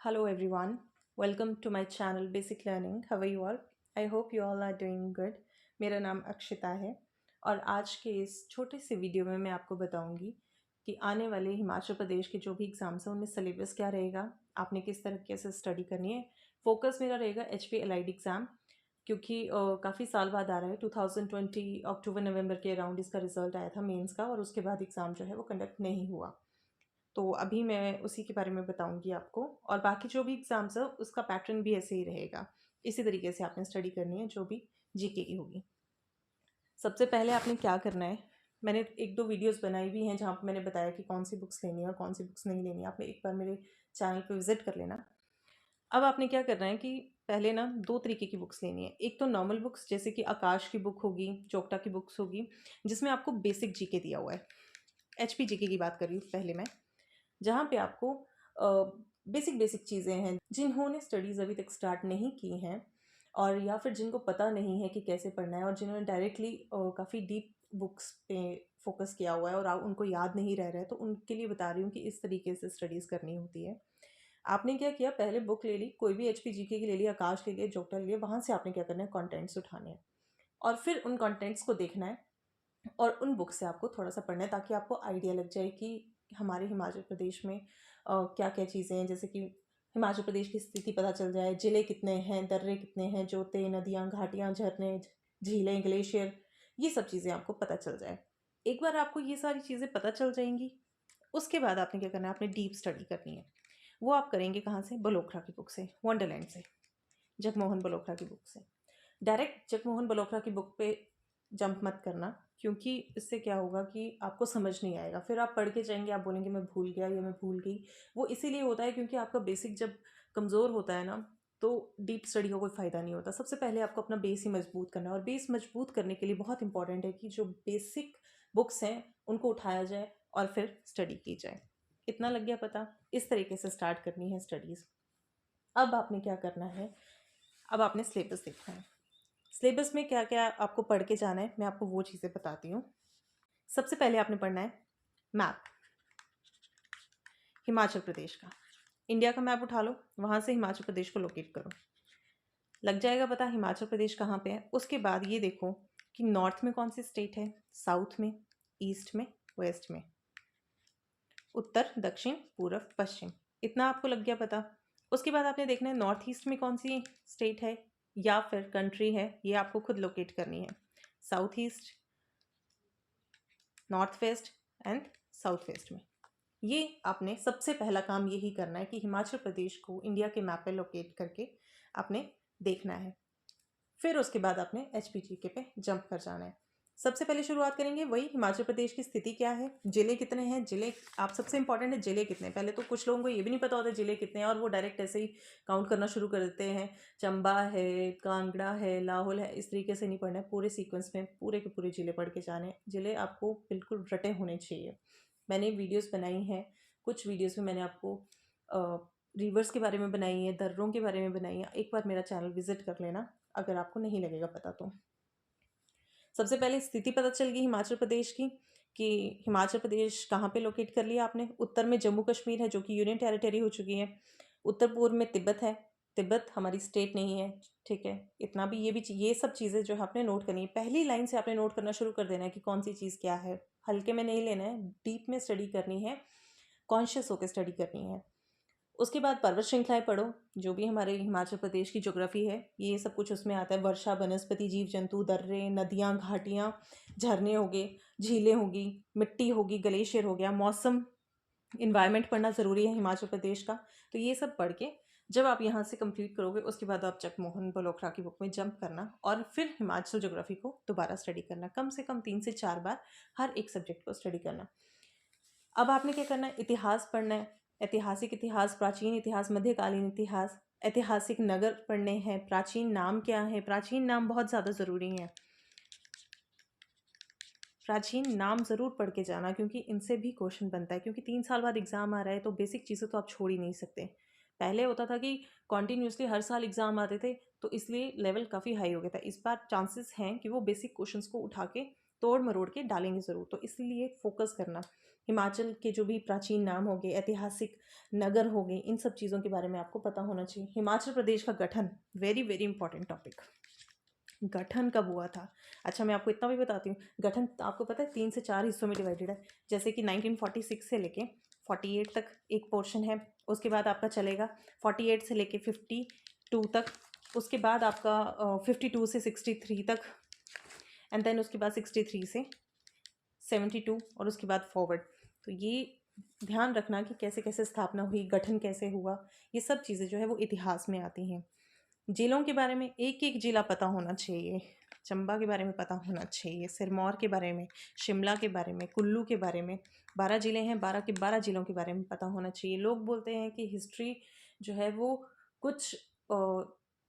Hello everyone. Welcome to my channel Basic Learning. How are you all? I hope you all are doing good. मेरा नाम अक्षिता है और आज के इस छोटे से वीडियो में मैं आपको बताऊंगी कि आने वाले हिमाचल प्रदेश के जो भी एग्ज़ाम्स हैं उनमें सिलेबस क्या रहेगा, आपने किस तरीके से स्टडी करनी है। फोकस मेरा रहेगा HPLID एग्ज़ाम क्योंकि काफ़ी साल बाद आ रहा है। 2020 अक्टूबर नवंबर के अराउंड इसका रिजल्ट आया था मेंस का और उसके बाद एग्ज़ाम जो है वो कंडक्ट नहीं हुआ। तो अभी मैं उसी के बारे में बताऊंगी आपको और बाकी जो भी एग्ज़ाम्स है उसका पैटर्न भी ऐसे ही रहेगा। इसी तरीके से आपने स्टडी करनी है जो भी जीके की होगी। सबसे पहले आपने क्या करना है, मैंने एक दो वीडियोस बनाई भी हैं जहाँ पर मैंने बताया कि कौन सी बुक्स लेनी है और कौन सी बुक्स नहीं लेनी है। आपने एक बार मेरे चैनल पर विजिट कर लेना। अब आपने क्या करना है कि पहले ना दो तरीके की बुक्स लेनी है। एक तो नॉर्मल बुक्स जैसे कि आकाश की बुक होगी, चोपटा की बुक्स होगी, जिसमें आपको बेसिक जीके दिया हुआ है। HP जीके की बात कर रही हूँ पहले मैं, जहाँ पे आपको बेसिक बेसिक चीज़ें हैं। जिन्होंने स्टडीज़ अभी तक स्टार्ट नहीं की हैं और या फिर जिनको पता नहीं है कि कैसे पढ़ना है और जिन्होंने डायरेक्टली काफ़ी डीप बुक्स पे फोकस किया हुआ है और उनको याद नहीं रह रहा है, तो उनके लिए बता रही हूँ कि इस तरीके से स्टडीज़ करनी होती है। आपने क्या किया, पहले बुक ले ली, कोई भी HP जीके की ले ली, आकाश ले लिया, जोक्टा ले लिया। वहाँ से आपने क्या करना है, कॉन्टेंट्स उठाने हैं और फिर उन कॉन्टेंट्स को देखना है और उन बुक से आपको थोड़ा सा पढ़ना है ताकि आपको आइडिया लग जाए कि हमारे हिमाचल प्रदेश में क्या क्या चीज़ें हैं। जैसे कि हिमाचल प्रदेश की स्थिति पता चल जाए, ज़िले कितने हैं, दर्रे कितने हैं, जोते, नदियाँ, घाटियाँ, झरने, झीलें, ग्लेशियर, ये सब चीज़ें आपको पता चल जाए। एक बार आपको ये सारी चीज़ें पता चल जाएंगी, उसके बाद आपने क्या करना है, आपने डीप स्टडी करनी है। वो आप करेंगे कहाँ से, बलोखरा की बुक से, वंडरलैंड से, जगमोहन बलोखरा की बुक से। डायरेक्ट जगमोहन बलोखरा की बुक पे जंप मत करना, क्योंकि इससे क्या होगा कि आपको समझ नहीं आएगा। फिर आप पढ़ के जाएंगे, आप बोलेंगे मैं भूल गया या मैं भूल गई। वो इसीलिए होता है क्योंकि आपका बेसिक जब कमज़ोर होता है ना, तो डीप स्टडी का कोई फ़ायदा नहीं होता। सबसे पहले आपको अपना बेस ही मजबूत करना है और बेस मजबूत करने के लिए बहुत इंपॉर्टेंट है कि जो बेसिक बुक्स हैं उनको उठाया जाए और फिर स्टडी की जाए। इतना लग गया पता? इस तरीके से स्टार्ट करनी है स्टडीज़। अब आपने क्या करना है, अब आपने सिलेबस देखना है। सिलेबस में क्या क्या आपको पढ़ के जाना है, मैं आपको वो चीज़ें बताती हूँ। सबसे पहले आपने पढ़ना है मैप, हिमाचल प्रदेश का। इंडिया का मैप उठा लो, वहाँ से हिमाचल प्रदेश को लोकेट करो, लग जाएगा पता हिमाचल प्रदेश कहाँ पे है। उसके बाद ये देखो कि नॉर्थ में कौन सी स्टेट है, साउथ में, ईस्ट में, वेस्ट में, उत्तर, दक्षिण, पूर्व, पश्चिम। इतना आपको लग गया पता। उसके बाद आपने देखना है नॉर्थ ईस्ट में कौन सी स्टेट है या फिर कंट्री है, ये आपको खुद लोकेट करनी है। South east, north west and south west में। ये आपने सबसे पहला काम यही करना है कि हिमाचल प्रदेश को इंडिया के मैप पे लोकेट करके आपने देखना है। फिर उसके बाद आपने HPGK पे जंप कर जाना है। सबसे पहले शुरुआत करेंगे वही हिमाचल प्रदेश की स्थिति क्या है, जिले कितने हैं। जिले आप सबसे इंपॉर्टेंट है, जिले कितने। पहले तो कुछ लोगों को ये भी नहीं पता होता जिले कितने हैं और वो डायरेक्ट ऐसे ही काउंट करना शुरू कर देते हैं। चंबा है, कांगड़ा है, लाहौल है, इस तरीके से नहीं पढ़ना है। पूरे सीक्वेंस में पूरे के पूरे जिले पढ़ के जाने हैं। जिले आपको बिल्कुल रटे होने चाहिए। मैंने वीडियोस बनाई हैं, कुछ वीडियोस में मैंने आपको रिवर्स के बारे में बनाई है, दर्रों के बारे में बनाई है। एक बार मेरा चैनल विजिट कर लेना अगर आपको नहीं लगेगा पता तो। सबसे पहले स्थिति पता चल गई हिमाचल प्रदेश की कि हिमाचल प्रदेश कहाँ पे लोकेट कर लिया आपने। उत्तर में जम्मू कश्मीर है जो कि यूनियन टेरिटरी हो चुकी है। उत्तर पूर्व में तिब्बत है, तिब्बत हमारी स्टेट नहीं है, ठीक है। इतना भी ये सब चीज़ें जो है आपने नोट करनी है। पहली लाइन से आपने नोट करना शुरू कर देना है कि कौन सी चीज़ क्या है। हल्के में नहीं लेना है, डीप में स्टडी करनी है, कॉन्शियस होकर स्टडी करनी है। उसके बाद पर्वत श्रृंखलाएं पढ़ो, जो भी हमारे हिमाचल प्रदेश की ज्योग्राफी है ये सब कुछ उसमें आता है। वर्षा, वनस्पति, जीव जंतु, दर्रे, नदियाँ, घाटियाँ, झरने हो गए, झीलें होगी, मिट्टी होगी, ग्लेशियर हो गया, मौसम, इन्वायरमेंट पढ़ना ज़रूरी है हिमाचल प्रदेश का। तो ये सब पढ़ के जब आप यहाँ से कंप्लीट करोगे उसके बाद आप जगमोहन बलोखरा की बुक में जंप करना और फिर हिमाचल ज्योग्राफी को दोबारा स्टडी करना। कम से कम 3 से 4 बार हर एक सब्जेक्ट को स्टडी करना। अब आपने क्या करना है, इतिहास पढ़ना है। ऐतिहासिक इतिहास, प्राचीन इतिहास, मध्यकालीन इतिहास, ऐतिहासिक नगर पढ़ने हैं। प्राचीन नाम क्या है, प्राचीन नाम बहुत ज़्यादा ज़रूरी हैं। प्राचीन नाम ज़रूर पढ़ के जाना क्योंकि इनसे भी क्वेश्चन बनता है। क्योंकि 3 साल बाद एग्ज़ाम आ रहा है तो बेसिक चीज़ें तो आप छोड़ ही नहीं सकते। पहले होता था कि कॉन्टीन्यूसली हर साल एग्ज़ाम आते थे तो इसलिए लेवल काफ़ी हाई हो गया था। इस बार चांसेस हैं कि वो बेसिक क्वेश्चंस को उठा के तोड़ मरोड़ के डालेंगे ज़रूर, तो इसलिए फोकस करना। हिमाचल के जो भी प्राचीन नाम हो गए, ऐतिहासिक नगर हो गए, इन सब चीज़ों के बारे में आपको पता होना चाहिए। हिमाचल प्रदेश का गठन, वेरी वेरी इंपॉर्टेंट टॉपिक। गठन कब हुआ था? अच्छा, मैं आपको इतना भी बताती हूँ। गठन आपको पता है 3 से 4 हिस्सों में डिवाइडेड है। जैसे कि 1946 से लेके 48 तक एक पोर्शन है, उसके बाद आपका चलेगा 48 से लेके 52 तक, उसके बाद आपका 52 से 63 तक, एंड देन उसके बाद 63 से 72 और उसके बाद फॉरवर्ड। तो ये ध्यान रखना कि कैसे कैसे स्थापना हुई, गठन कैसे हुआ, ये सब चीज़ें जो है वो इतिहास में आती हैं। जिलों के बारे में एक एक जिला पता होना चाहिए। चंबा के बारे में पता होना चाहिए, सिरमौर के बारे में, शिमला के बारे में, कुल्लू के बारे में। 12 जिले हैं, 12 के 12 जिलों के बारे में पता होना चाहिए। लोग बोलते हैं कि हिस्ट्री जो है वो कुछ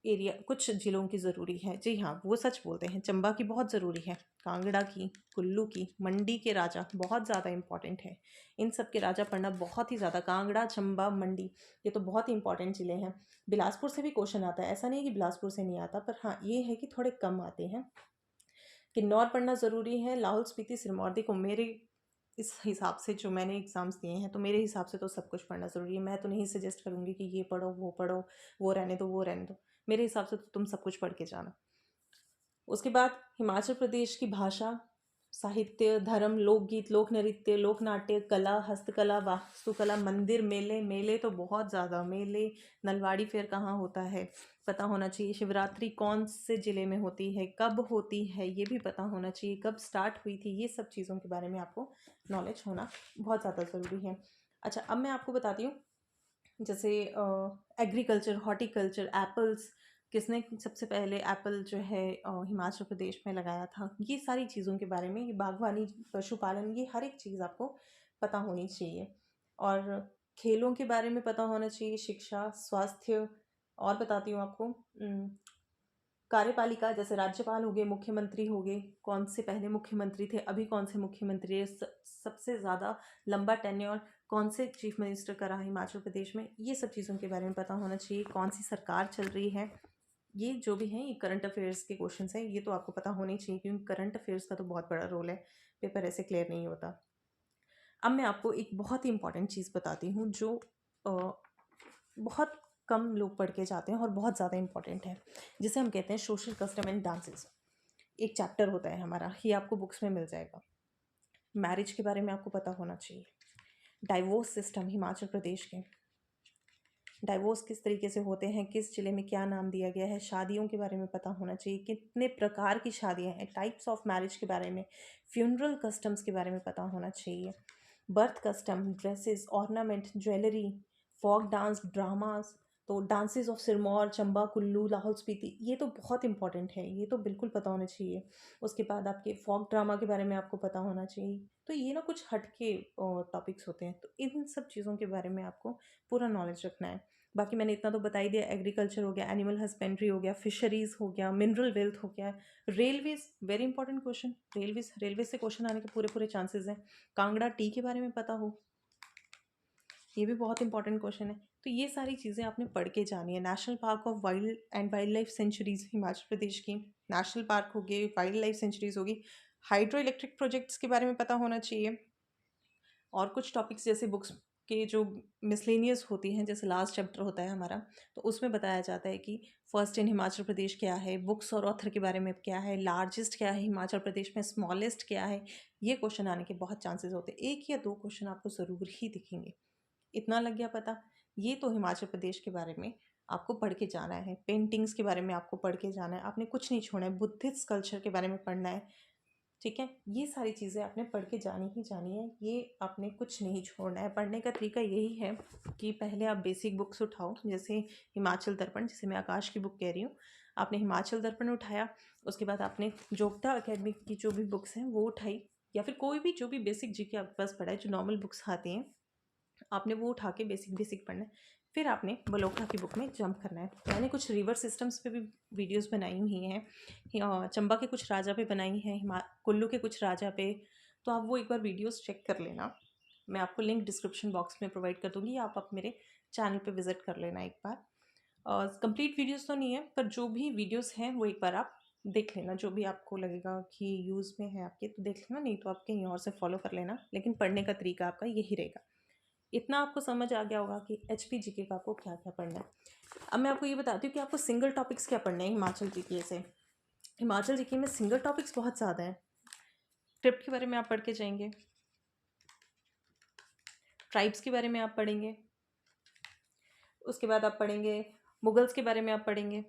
एरिया, कुछ जिलों की ज़रूरी है। जी हाँ, वो सच बोलते हैं। चंबा की बहुत ज़रूरी है, कांगड़ा की, कुल्लू की, मंडी के राजा बहुत ज़्यादा इंपॉर्टेंट है। इन सब के राजा पढ़ना बहुत ही ज़्यादा, कांगड़ा, चंबा, मंडी, ये तो बहुत ही इंपॉर्टेंट ज़िले हैं। बिलासपुर से भी क्वेश्चन आता है, ऐसा नहीं है कि बिलासपुर से नहीं आता, पर हाँ ये है कि थोड़े कम आते हैं। किन्नौर पढ़ना ज़रूरी है, लाहौल स्पीति, सिरमौर। देखो मेरे इस हिसाब से जो मैंने एग्ज़ाम्स दिए हैं, तो मेरे हिसाब से तो सब कुछ पढ़ना ज़रूरी है। मैं तो नहीं सजेस्ट करूँगी कि ये पढ़ो, वो रहने दो, वो रहने दो। मेरे हिसाब से तो तुम सब कुछ पढ़ के जाना। उसके बाद हिमाचल प्रदेश की भाषा, साहित्य, धर्म, लोकगीत, लोक नृत्य, लोक नाट्य, कला, हस्तकला, वास्तुकला, मंदिर, मेले। मेले तो बहुत ज़्यादा, मेले, नलवाड़ी फेयर कहाँ होता है पता होना चाहिए। शिवरात्रि कौन से ज़िले में होती है, कब होती है, ये भी पता होना चाहिए। कब स्टार्ट हुई थी, ये सब चीज़ों के बारे में आपको नॉलेज होना बहुत ज़्यादा ज़रूरी है। अच्छा, अब मैं आपको बताती हूँ, जैसे एग्रीकल्चर, हॉर्टिकल्चर, एप्पल्स, किसने सबसे पहले एप्पल जो है हिमाचल प्रदेश में लगाया था, ये सारी चीज़ों के बारे में, ये बागवानी, पशुपालन, ये हर एक चीज़ आपको पता होनी चाहिए। और खेलों के बारे में पता होना चाहिए, शिक्षा, स्वास्थ्य। और बताती हूँ आपको, कार्यपालिका, जैसे राज्यपाल हो गए, मुख्यमंत्री हो गए, कौन से पहले मुख्यमंत्री थे, अभी कौन से मुख्यमंत्री है, सबसे ज़्यादा लंबा टेन्योर कौन से चीफ मिनिस्टर का रहा हिमाचल प्रदेश में, ये सब चीज़ों के बारे में पता होना चाहिए। कौन सी सरकार चल रही है, ये जो भी हैं, ये करंट अफेयर्स के क्वेश्चन हैं, ये तो आपको पता होने चाहिए, क्योंकि करंट अफेयर्स का तो बहुत बड़ा रोल है, पेपर ऐसे क्लियर नहीं होता। अब मैं आपको एक बहुत ही इंपॉर्टेंट चीज़ बताती हूँ, जो बहुत कम लोग पढ़ के जाते हैं और बहुत ज़्यादा इंपॉर्टेंट है, जिसे हम कहते हैं सोशल कस्टम एंड डांसेस। एक चैप्टर होता है हमारा, ये आपको बुक्स में मिल जाएगा। मैरिज के बारे में आपको पता होना चाहिए। डाइवोर्स सिस्टम, हिमाचल प्रदेश के डाइवोर्स किस तरीके से होते हैं, किस जिले में क्या नाम दिया गया है, शादियों के बारे में पता होना चाहिए, कितने प्रकार की शादियां हैं, टाइप्स ऑफ मैरिज के बारे में, फ्यूनरल कस्टम्स के बारे में पता होना चाहिए, birth custom, dresses, ornament, jewellery, folk dance, dramas. तो डांसेस ऑफ सिरमौर, चंबा, कुल्लू, लाहौल स्पीति, ये तो बहुत इंपॉर्टेंट है, ये तो बिल्कुल पता होना चाहिए। उसके बाद आपके फोक ड्रामा के बारे में आपको पता होना चाहिए। तो ये ना कुछ हटके टॉपिक्स होते हैं, तो इन सब चीज़ों के बारे में आपको पूरा नॉलेज रखना है। बाकी मैंने इतना तो बता ही दिया, एग्रीकल्चर हो गया, एनिमल हस्बेंड्री हो गया, फिशरीज़ हो गया, मिनरल वेल्थ हो गया, railways, very important question, railway से क्वेश्चन आने के पूरे पूरे चांसेस हैं। कांगड़ा टी के बारे में पता हो, ये भी बहुत इंपॉर्टेंट क्वेश्चन है। तो ये सारी चीज़ें आपने पढ़ के जानी है। National park of wild and wildlife sanctuaries, Himachal Pradesh की नेशनल पार्क हो गए, वाइल्ड लाइफ सेंचुरीज होगी। हाइड्रो इलेक्ट्रिक प्रोजेक्ट्स के बारे में पता होना चाहिए। और कुछ टॉपिक्स जैसे बुक्स के जो मिसलेनियस होती हैं, जैसे लास्ट चैप्टर होता है हमारा, तो उसमें बताया जाता है कि फर्स्ट इन हिमाचल प्रदेश क्या है, बुक्स और ऑथर के बारे में क्या है, लार्जेस्ट क्या है हिमाचल प्रदेश में, स्मॉलेस्ट क्या है। ये क्वेश्चन आने के बहुत चांसेस होते हैं, 1 या 2 क्वेश्चन आपको ज़रूर ही दिखेंगे। इतना लग गया पता। ये तो हिमाचल प्रदेश के बारे में आपको पढ़ के जाना है। पेंटिंग्स के बारे में आपको पढ़ के जाना है, आपने कुछ नहीं छोड़ना है। बुद्धिस्ट कल्चर के बारे में पढ़ना है, ठीक है। ये सारी चीज़ें आपने पढ़ के जानी ही जानी है, ये आपने कुछ नहीं छोड़ना है। पढ़ने का तरीका यही है कि पहले आप बेसिक बुक्स उठाओ, जैसे हिमाचल दर्पण, जिसे मैं आकाश की बुक कह रही हूँ। आपने हिमाचल दर्पण उठाया, उसके बाद आपने जोगता अकेडमी की जो भी बुक्स हैं वो उठाई, या फिर कोई भी जो भी बेसिक जी के आपके पास पढ़ा है, जो नॉर्मल बुक्स आती हैं, आपने वो उठा के बेसिक बेसिक पढ़ना है। फिर आपने बलोका की बुक में जंप करना है। मैंने कुछ रिवर सिस्टम्स पे भी वीडियोस बनाई हुई हैं, चंबा के कुछ राजा पे बनाई हैं, कुल्लू के कुछ राजा पे, तो आप वो एक बार वीडियोस चेक कर लेना। मैं आपको लिंक डिस्क्रिप्शन बॉक्स में प्रोवाइड कर दूँगी, आप मेरे चैनल पे विज़िट कर लेना एक बार। कंप्लीट वीडियोस तो नहीं है, पर जो भी वीडियोस हैं वो एक बार आप देख लेना, जो भी आपको लगेगा कि यूज़ में है आपके तो देख लेना, नहीं तो आप कहीं और से फॉलो कर लेना, लेकिन पढ़ने का तरीका आपका यही रहेगा। इतना आपको समझ आ गया होगा कि एचपी जीके का आपको क्या क्या पढ़ना है। अब मैं आपको ये बताती हूँ कि आपको सिंगल टॉपिक्स क्या पढ़ने हैं हिमाचल जीके से। हिमाचल जीके में सिंगल टॉपिक्स बहुत ज़्यादा हैं। ट्रिप के बारे में आप पढ़ के जाएंगे, ट्राइब्स के बारे में आप पढ़ेंगे, उसके बाद आप पढ़ेंगे मुगल्स के बारे में आप पढ़ेंगे,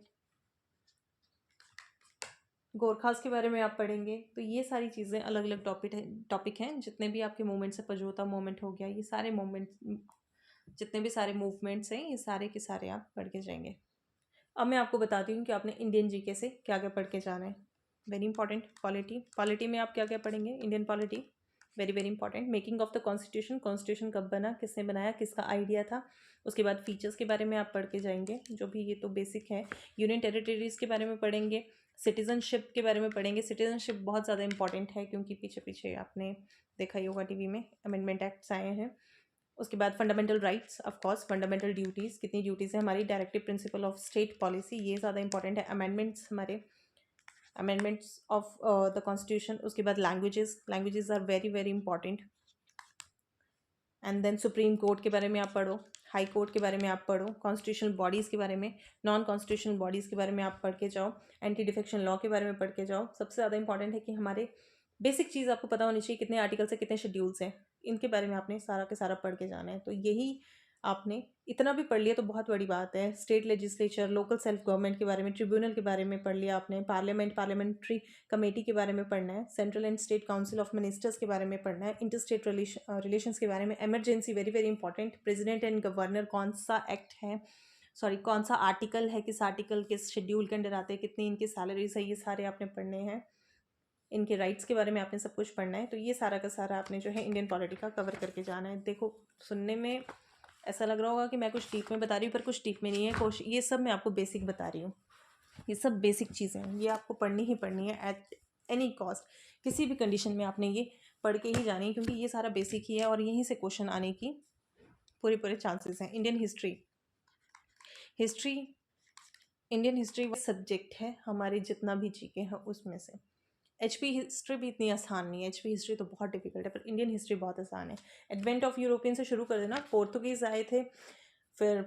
गोरखास के बारे में आप पढ़ेंगे। तो ये सारी चीज़ें अलग अलग टॉपिक हैं। जितने भी आपके मूवमेंट्स है, पजोता मूवमेंट हो गया, ये सारे मूवमेंट, जितने भी सारे मूवमेंट्स हैं, ये सारे के सारे आप पढ़ के जाएंगे। अब मैं आपको बताती हूँ कि आपने इंडियन जीके से क्या क्या पढ़ के जाना है। वेरी इंपॉर्टेंट, पॉलिटी में आप क्या क्या पढ़ेंगे। Indian polity very very important. Making of the constitution, constitution कब बना, किसने बनाया, किसका आइडिया था। उसके बाद फीचर्स के बारे में आप पढ़ के जाएंगे, जो भी ये तो बेसिक है। यूनियन टेरिटरीज के बारे में पढ़ेंगे, सिटीजनशिप के बारे में पढ़ेंगे। सिटीजनशिप बहुत ज़्यादा इंपॉर्टेंट है, क्योंकि पीछे पीछे आपने देखा ही होगा टीवी में अमेंडमेंट एक्ट्स आए हैं। उसके बाद fundamental rights, of course fundamental duties, कितनी ड्यूटीज़ है हमारी। Directive principle of state policy, ये ज़्यादा इंपॉर्टेंट है। अमेंडमेंट्स, हमारे अमेंडमेंट्स ऑफ द कॉन्स्टिट्यूशन। उसके बाद languages are very very important. And then Supreme Court के बारे में आप पढ़ो, हाई कोर्ट के बारे में आप पढ़ो, कॉन्स्टिट्यूशनल बॉडीज़ के बारे में, नॉन कॉन्स्टिट्यूशनल बॉडीज़ के बारे में आप पढ़ के जाओ, एंटी डिफेक्शन लॉ के बारे में पढ़ के जाओ। सबसे ज़्यादा इंपॉर्टेंट है कि हमारे बेसिक चीज़ आपको पता होनी चाहिए, कितने आर्टिकल्स हैं, कितने शेड्यूल्स हैं, इनके बारे में आपने सारा के सारा पढ़ के जाना है। तो यही आपने इतना भी पढ़ लिया तो बहुत बड़ी बात है। State legislature, local self government के बारे में, ट्रिब्यूनल के बारे में पढ़ लिया आपने, पार्लियामेंट्री कमेटी के बारे में पढ़ना है, central and state council of ministers के बारे में पढ़ना है, इंटर स्टेट रिलेशंस के बारे में, emergency very very important, president and governor कौन सा एक्ट है, सॉरी कौन सा आर्टिकल है, किस आर्टिकल किस शेड्यूल के अंडर आते हैं, कितनी इनकी सैलरीज है, ये सारे आपने पढ़ने हैं। इनके राइट्स के बारे में आपने सब कुछ पढ़ना है। तो ये सारा का सारा आपने जो है इंडियन पॉलिटी का कवर करके जाना है। देखो, सुनने में ऐसा लग रहा होगा कि मैं कुछ डीप में बता रही हूँ, पर कुछ डीप में नहीं है। ये सब मैं आपको बेसिक बता रही हूँ। ये सब बेसिक चीज़ें हैं, ये आपको पढ़नी ही पढ़नी है एट एनी कॉस्ट। किसी भी कंडीशन में आपने ये पढ़ के ही जानी है, क्योंकि ये सारा बेसिक ही है और यहीं से क्वेश्चन आने की पूरे पूरे चांसेस हैं। इंडियन हिस्ट्री, इंडियन हिस्ट्री वो सब्जेक्ट है हमारे जितना भी जीके हैं उसमें से। एचपी हिस्ट्री भी इतनी आसान नहीं है, एचपी हिस्ट्री तो बहुत डिफिकल्ट है, पर इंडियन हिस्ट्री बहुत आसान है। एडवेंट ऑफ यूरोपियन से शुरू कर देना। पोर्तुगीज़ आए थे, फिर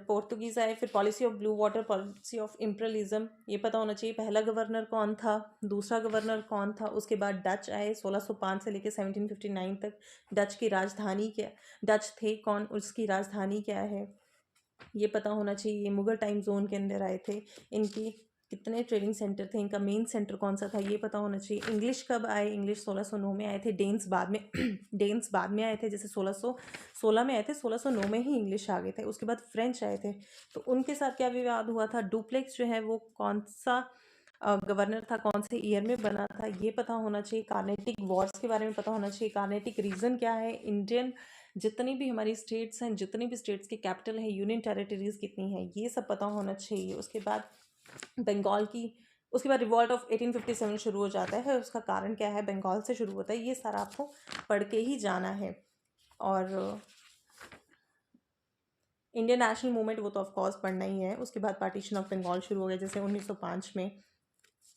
policy of blue water, policy of imperialism, ये पता होना चाहिए। पहला गवर्नर कौन था, दूसरा गवर्नर कौन था। उसके बाद डच आए 1605 से लेकर 1759 तक। डच की राजधानी क्या, डच थे कौन, उसकी राजधानी क्या है, ये पता होना चाहिए। मुगल टाइम जोन के अंदर आए थे, इनकी कितने ट्रेडिंग सेंटर थे, इनका मेन सेंटर कौन सा था, ये पता होना चाहिए। इंग्लिश कब आए, इंग्लिश 1609 में आए थे। डेन्स बाद में डेन्स बाद में आए थे, जैसे 1616 में आए थे, 1609 में ही इंग्लिश आ गए थे। उसके बाद फ्रेंच आए थे, तो उनके साथ क्या विवाद हुआ था। डुप्लेक्स जो है वो कौन सा गवर्नर था, कौन से ईयर में बना था, ये पता होना चाहिए। कार्नेटिक वॉर्स के बारे में पता होना चाहिए। कार्नेटिक रीजन क्या है। इंडियन जितनी भी हमारी स्टेट्स हैं, जितनी भी स्टेट्स की कैपिटल है, यूनियन टेरिटरीज कितनी है, ये सब पता होना चाहिए। उसके बाद बंगाल की, उसके बाद रिवॉल्ट ऑफ 1857 शुरू हो जाता है, उसका कारण क्या है, बंगाल से शुरू होता है। ये सारा आपको पढ़ के ही जाना है। और इंडियन नेशनल मूवमेंट वो तो ऑफ कोर्स पढ़ना ही है। उसके बाद पार्टीशन ऑफ बंगाल शुरू हो गया, जैसे 1905 में।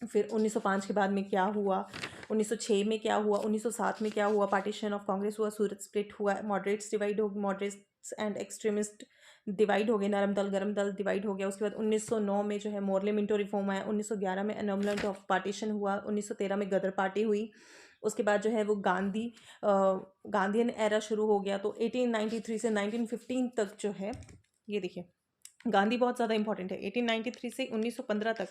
फिर 1905 के बाद में क्या हुआ, 1906 में क्या हुआ, 1907 में क्या हुआ, पार्टीशन ऑफ कांग्रेस हुआ, सूरत स्प्लिट हुआ, मॉडरेट्स डिवाइड हो, मॉडरेट्स एंड एक्सट्रीमिस्ट डिवाइड हो गए, नरम दल गरम दल डिवाइड हो गया। उसके बाद 1909 में जो है मोरले मिंटो रिफॉर्म आया, 1911 में एनोमलेंट ऑफ पार्टीशन हुआ, 1913 में गदर पार्टी हुई। उसके बाद जो है वो गांधीयन एरा शुरू हो गया। तो 1893 से 1915 तक जो है, ये देखिए गांधी बहुत ज़्यादा इंपॉर्टेंट है। 1893 से 1915 तक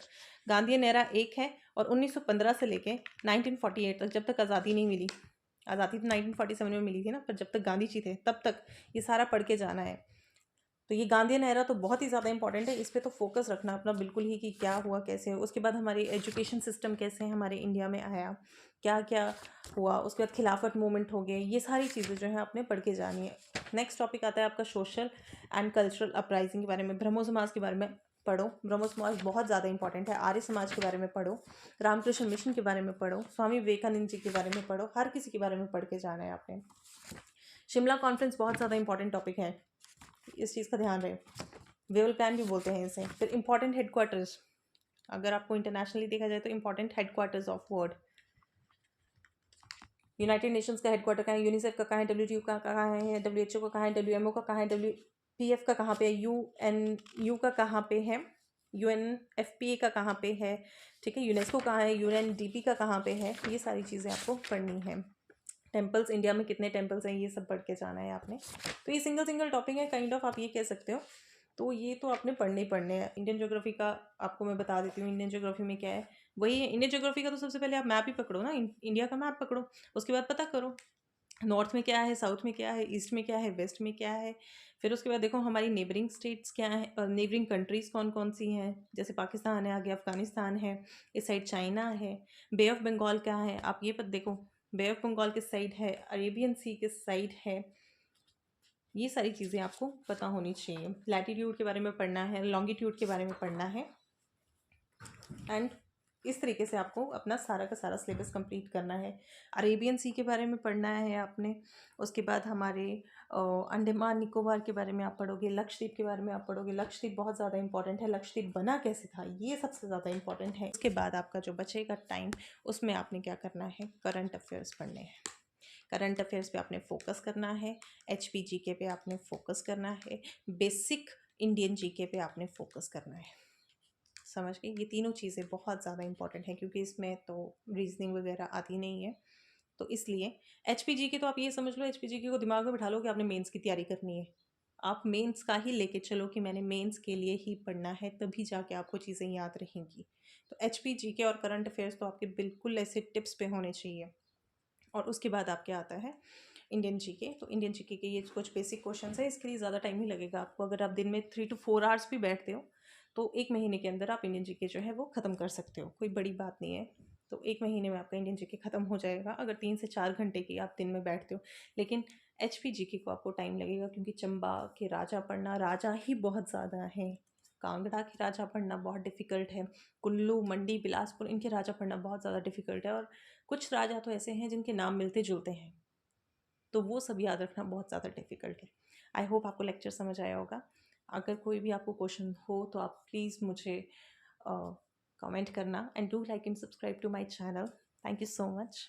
गांधीयन एरा एक है, और 1915 से लेके 1948 तक, जब तक आज़ादी नहीं मिली, आज़ादी तो 1947 में मिली थी ना, पर जब तक गांधी जी थे तब तक ये सारा पढ़ के जाना है। तो ये गांधीयन एरा तो बहुत ही ज़्यादा इंपॉर्टेंट है, इस पर तो फोकस रखना अपना बिल्कुल ही कि क्या हुआ कैसे। उसके बाद हमारी एजुकेशन सिस्टम कैसे हमारे इंडिया में आया, क्या क्या हुआ। उसके बाद खिलाफत मूवमेंट हो गए, ये सारी चीज़ें जो है आपने पढ़ के जानी है। नेक्स्ट टॉपिक आता है आपका सोशल एंड कल्चरल अपराइजिंग के बारे में। ब्रह्मो समाज के बारे में पढ़ो, ब्रह्मो समाज बहुत ज़्यादा इंपॉर्टेंट है। आर्य समाज के बारे में पढ़ो, रामकृष्ण मिशन के बारे में पढ़ो, स्वामी विवेकानंद जी के बारे में पढ़ो, हर किसी के बारे में पढ़ के जाना है आपने। शिमला कॉन्फ्रेंस बहुत ज़्यादा इंपॉर्टेंट टॉपिक है, इस चीज़ का ध्यान रहे। वेवल प्लान भी बोलते हैं इसे। फिर इंपॉर्टेंट हेडक्वार्टर्स, अगर आपको इंटरनेशनली देखा जाए तो important headquarters of world, United Nations का हेडक्वार्टर कहाँ है, यूनिसेफ का कहाँ है, WTO का कहाँ है, WHO का कहाँ है, WMO का कहाँ है, WPF का कहाँ पे है, UNU का कहाँ पे है, UNFPA का कहाँ पे है, ठीक है, यूनेस्को कहाँ है, UNDP का कहाँ पे है, ये सारी चीज़ें आपको पढ़नी है। टेम्पल्स, इंडिया में कितने टेम्पल्स हैं, ये सब पढ़ के जाना है आपने। तो ये सिंगल सिंगल टॉपिक है, काइंड ऑफ आप ये कह सकते हो। तो ये तो आपने पढ़ने ही पढ़ने हैं। इंडियन ज्योग्राफी का आपको मैं बता देती हूँ, इंडियन ज्योग्राफी में क्या है, वही है। इंडियन ज्योग्राफी का तो सबसे पहले आप मैप ही पकड़ो ना, इंडिया का मैप पकड़ो, उसके बाद पता करो नॉर्थ में क्या है, साउथ में क्या है, ईस्ट में क्या है, वेस्ट में क्या है। फिर उसके बाद देखो हमारी नेबरिंग स्टेट्स क्या है, नेबरिंग कंट्रीज़ कौन कौन सी हैं, जैसे पाकिस्तान है, आगे अफगानिस्तान है, इस साइड चाइना है, बे ऑफ बंगाल क्या है, आप ये पत देखो, बे ऑफ बंगाल किस साइड है, अरेबियन सी किस साइड है, ये सारी चीज़ें आपको पता होनी चाहिए। लैटीट्यूड के बारे में पढ़ना है, लॉन्गिट्यूड के बारे में पढ़ना है, एंड इस तरीके से आपको अपना सारा का सारा सिलेबस कंप्लीट करना है। अरेबियन सी के बारे में पढ़ना है आपने, उसके बाद हमारे अंडमान निकोबार के बारे में आप पढ़ोगे, लक्षद्वीप के बारे में आप पढ़ोगे। लक्षद्वीप बहुत ज़्यादा इंपॉर्टेंट है, लक्षद्वीप बना कैसे था ये सबसे ज़्यादा इंपॉर्टेंट है। उसके बाद आपका जो बचेगा टाइम, उसमें आपने क्या करना है, करंट अफेयर्स पढ़ने हैं। करंट अफेयर्स पे आपने फोकस करना है, HPGK पे आपने फोकस करना है, बेसिक इंडियन GK पे आपने फोकस करना है। समझ गए, ये तीनों चीज़ें बहुत ज़्यादा इंपॉर्टेंट हैं, क्योंकि इसमें तो रीजनिंग वगैरह आती नहीं है। तो इसलिए HPGK तो आप ये समझ लो, HPGK को दिमाग में बिठा लो कि आपने मेंस की तैयारी करनी है। आप मेंस का ही लेके चलो कि मैंने मेंस के लिए ही पढ़ना है, तभी जाके आपको चीज़ें याद रहेंगी। तो HPGK और करंट अफेयर्स तो आपके बिल्कुल ऐसे टिप्स पे होने चाहिए। और उसके बाद आपके आता है इंडियन GK। तो इंडियन GK के ये कुछ बेसिक क्वेश्चन है, इसके लिए ज़्यादा टाइम ही लगेगा आपको। अगर आप दिन में 3 to 4 आवर्स भी बैठते हो तो 1 महीने के अंदर आप इंडियन GK जो है वो ख़त्म कर सकते हो, कोई बड़ी बात नहीं है। तो 1 महीने में आपका इंडियन GK ख़त्म हो जाएगा, अगर 3 से 4 घंटे की आप दिन में बैठते हो। लेकिन HPGK को आपको टाइम लगेगा, क्योंकि चंबा के राजा पढ़ना, राजा ही बहुत ज़्यादा हैं। कांगड़ा के राजा पढ़ना बहुत डिफ़िकल्ट है, कुल्लू, मंडी, बिलासपुर, इनके राजा पढ़ना बहुत ज़्यादा डिफ़िकल्ट है। और कुछ राजा तो ऐसे हैं जिनके नाम मिलते जुलते हैं, तो वो सब याद रखना बहुत ज़्यादा डिफ़िकल्ट है। आई होप आपको लेक्चर समझ आया होगा। अगर कोई भी आपको क्वेश्चन हो तो आप प्लीज़ मुझे कमेंट करना, and do like and subscribe to my channel. Thank you so much.